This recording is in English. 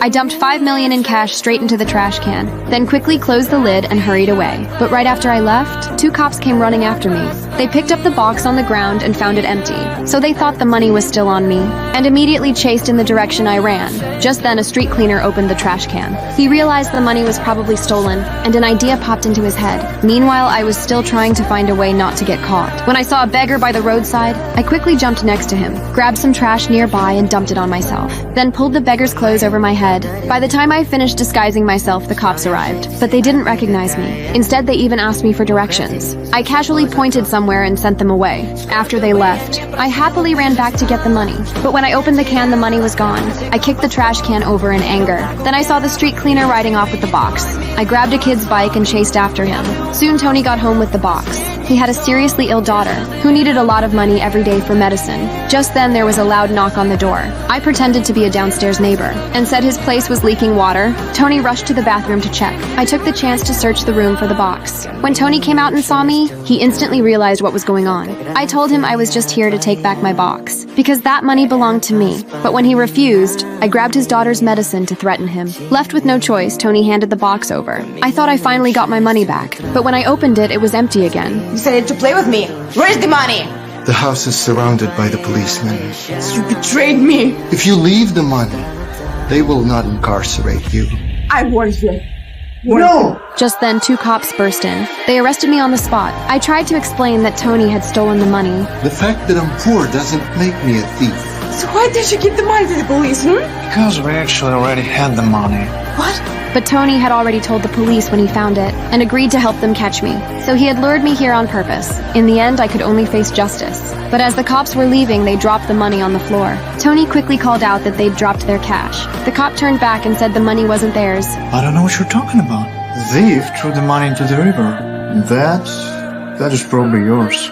I dumped $5 million in cash straight into the trash can, then quickly closed the lid and hurried away. But right after I left, 2 cops came running after me. They picked up the box on the ground and found it empty, so they thought the money was still on me, and immediately chased in the direction I ran. Just then, a street cleaner opened the trash can. He realized the money was probably stolen, and an idea popped into his head. Meanwhile, I was still trying to find a way not to get caught. When I saw a beggar by the roadside, I quickly jumped next to him, grabbed some trash nearby and dumped it on myself, then pulled the beggar's clothes over my head. By the time I finished disguising myself, the cops arrived, but they didn't recognize me. Instead, they even asked me for directions. I casually pointed somewhere and sent them away. After they left, I happily ran back to get the money. But when I opened the can, the money was gone. I kicked the trash can over in anger. Then I saw the street cleaner riding off with the box. I grabbed a kid's bike and chased after him. Soon, Tony got home with the box. He had a seriously ill daughter, who needed a lot of money every day for medicine. Just then, there was a loud knock on the door. I pretended to be a downstairs neighbor, and said his place was leaking water. Tony rushed to the bathroom to check. I took the chance to search the room for the box. When Tony came out and saw me, he instantly realized what was going on. I told him I was just here to take back my box, because that money belonged to me. But when he refused, I grabbed his daughter's medicine to threaten him. Left with no choice, Tony handed the box over. I thought I finally got my money back, but when I opened it, it was empty again. You decided to play with me. Where's the money? The house is surrounded by the policemen. You betrayed me. If you leave the money, they will not incarcerate you. I warned you. No! Just then, 2 cops burst in. They arrested me on the spot. I tried to explain that Tony had stolen the money. The fact that I'm poor doesn't make me a thief. So why did you give the money to the police, Because we actually already had the money. What? But Tony had already told the police when he found it, and agreed to help them catch me. So he had lured me here on purpose. In the end, I could only face justice. But as the cops were leaving, they dropped the money on the floor. Tony quickly called out that they'd dropped their cash. The cop turned back and said the money wasn't theirs. I don't know what you're talking about. The thief threw the money into the river. That is probably yours.